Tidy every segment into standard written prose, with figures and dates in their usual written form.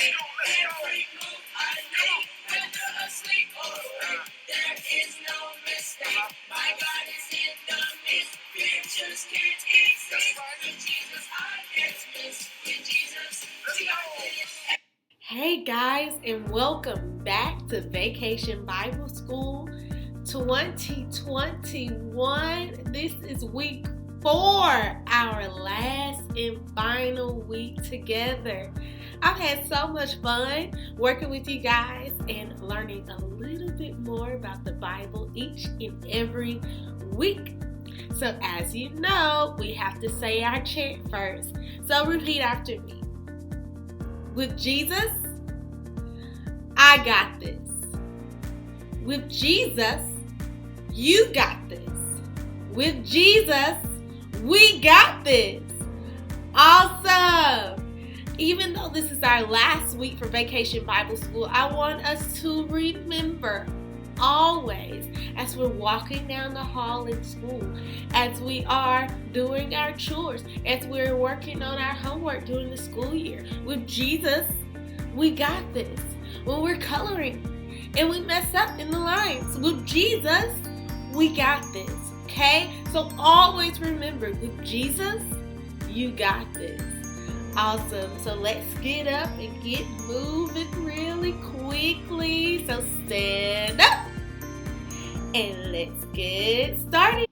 Every move I make, whether asleep or awake, there is no mistake. My God is in the midst. Fear just can't exist. With Jesus, I can't miss. With Jesus, we are this. Hey guys, and welcome back to Vacation Bible School 2021. This is week 4, our last and final week together. I've had so much fun working with you guys and learning a little bit more about the Bible each and every week. So as you know, we have to say our chant first. So repeat after me. With Jesus, I got this. With Jesus, you got this. With Jesus, we got this. Awesome. Even though this is our last week for Vacation Bible School, I want us to remember always, as we're walking down the hall in school, as we are doing our chores, as we're working on our homework during the school year, with Jesus, we got this. When we're coloring and we mess up in the lines, with Jesus, we got this. Okay? So always remember, with Jesus, you got this. Awesome. So let's get up and get moving really quickly. So stand up and let's get started.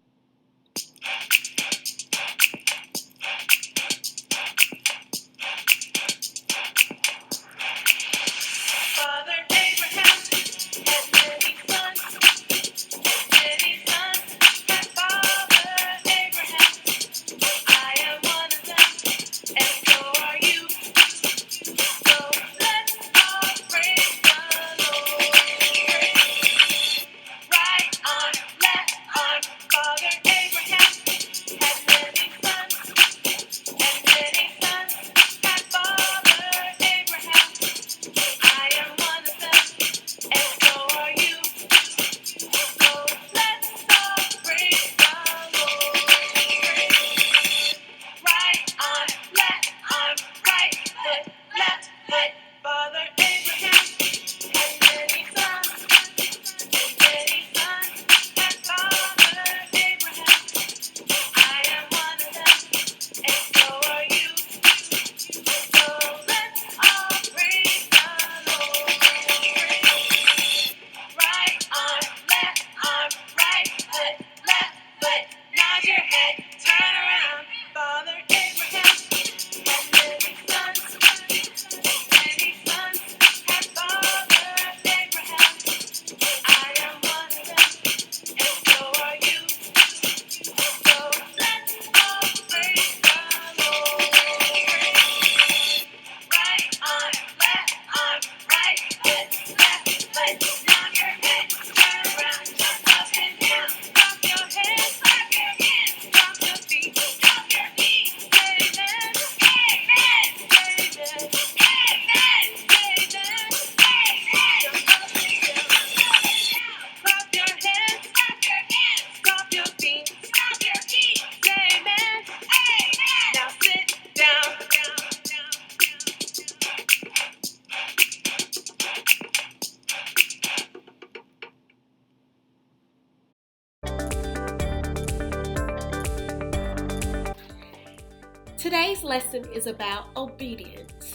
Today's lesson is about obedience.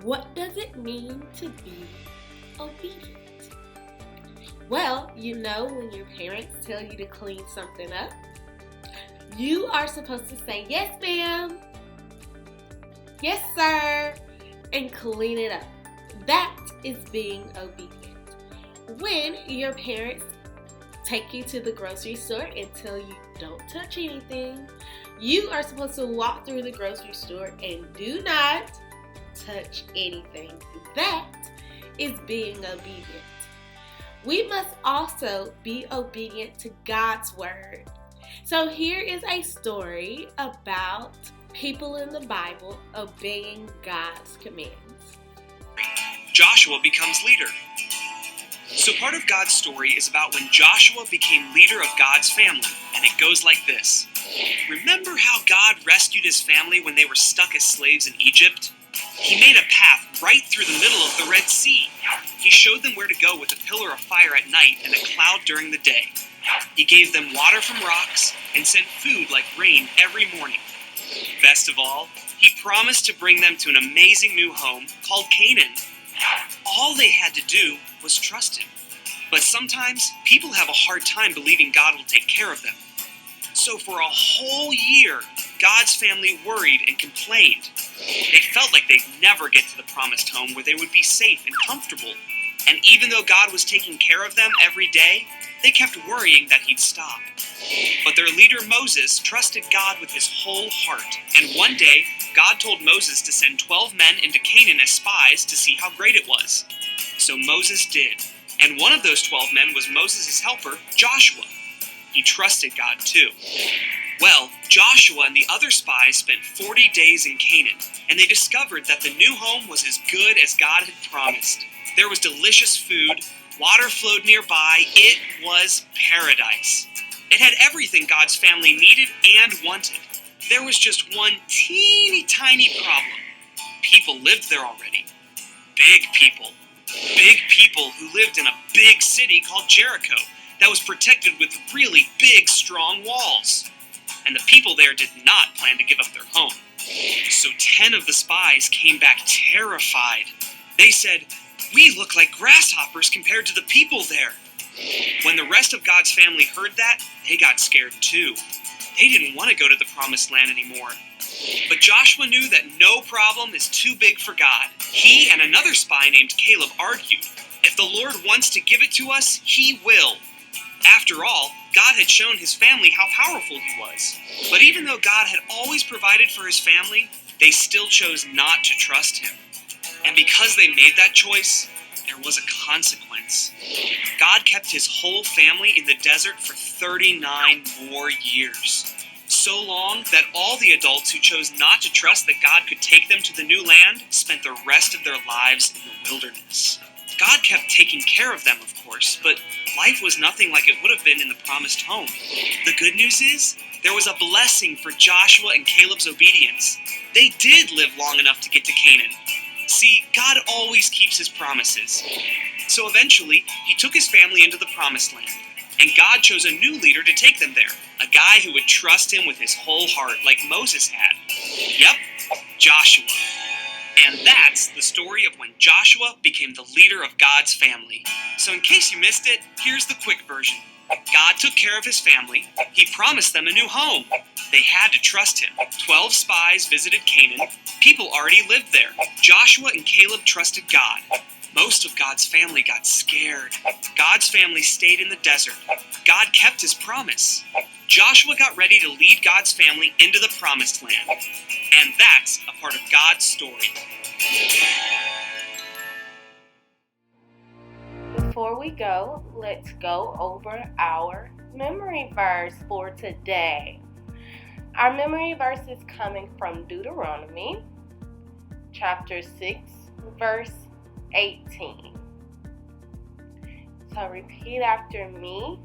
What does it mean to be obedient? Well, you know when your parents tell you to clean something up, you are supposed to say, "Yes, ma'am," "Yes, sir," and clean it up. That is being obedient. When your parents take you to the grocery store and tell you don't touch anything, you are supposed to walk through the grocery store and do not touch anything. That is being obedient. We must also be obedient to God's word. So here is a story about people in the Bible obeying God's commands. Joshua becomes leader. So part of God's story is about when Joshua became leader of God's family, and it goes like this. Remember how God rescued his family when they were stuck as slaves in Egypt? He made a path right through the middle of the Red Sea. He showed them where to go with a pillar of fire at night and a cloud during the day. He gave them water from rocks and sent food like rain every morning. Best of all, he promised to bring them to an amazing new home called Canaan. All they had to do was trust him. But sometimes people have a hard time believing God will take care of them. So for a whole year, God's family worried and complained. They felt like they'd never get to the promised home where they would be safe and comfortable. And even though God was taking care of them every day, they kept worrying that he'd stop. But their leader Moses trusted God with his whole heart. And one day, God told Moses to send 12 men into Canaan as spies to see how great it was. So Moses did. And one of those 12 men was Moses' helper, Joshua. He trusted God too. Well, Joshua and the other spies spent 40 days in Canaan, and they discovered that the new home was as good as God had promised. There was delicious food, water flowed nearby, it was paradise. It had everything God's family needed and wanted. There was just one teeny tiny problem. People lived there already. Big people. Big people who lived in a big city called Jericho that was protected with really big, strong walls. And the people there did not plan to give up their home. So 10 of the spies came back terrified. They said, "We look like grasshoppers compared to the people there." When the rest of God's family heard that, they got scared too. They didn't want to go to the promised land anymore. But Joshua knew that no problem is too big for God. He and another spy named Caleb argued, "If the Lord wants to give it to us, he will." After all, God had shown his family how powerful he was. But even though God had always provided for his family, they still chose not to trust him. And because they made that choice, there was a consequence. God kept his whole family in the desert for 39 more years. So long that all the adults who chose not to trust that God could take them to the new land spent the rest of their lives in the wilderness. God kept taking care of them, of course, but life was nothing like it would have been in the promised home. The good news is, there was a blessing for Joshua and Caleb's obedience. They did live long enough to get to Canaan. See, God always keeps his promises. So eventually, he took his family into the promised land, and God chose a new leader to take them there, a guy who would trust him with his whole heart like Moses had. Yep, Joshua. And that's the story of when Joshua became the leader of God's family. So in case you missed it, here's the quick version. God took care of his family. He promised them a new home. They had to trust him. 12 spies visited Canaan. People already lived there. Joshua and Caleb trusted God. Most of God's family got scared. God's family stayed in the desert. God kept his promise. Joshua got ready to lead God's family into the promised land. And that's a part of God's story. Before we go, let's go over our memory verse for today. Our memory verse is coming from Deuteronomy, chapter 6, verse 18. So repeat after me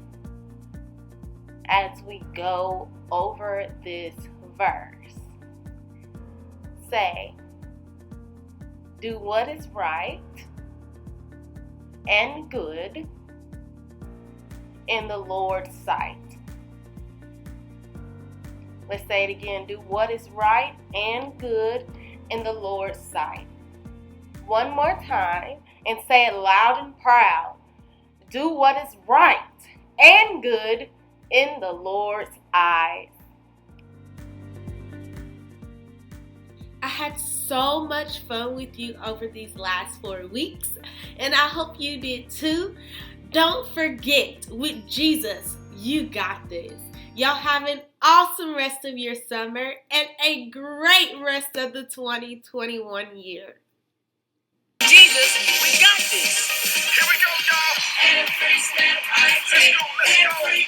as we go over this verse. Say, do what is right and good in the Lord's sight. Let's say it again. Do what is right and good in the Lord's sight. One more time and say it loud and proud. Do what is right and good in the Lord's eyes. I had so much fun with you over these last 4 weeks, and I hope you did too. Don't forget, with Jesus, you got this. Y'all have an awesome rest of your summer and a great rest of the 2021 year. Jesus, we got this. Here we go, y'all. Every step I take, every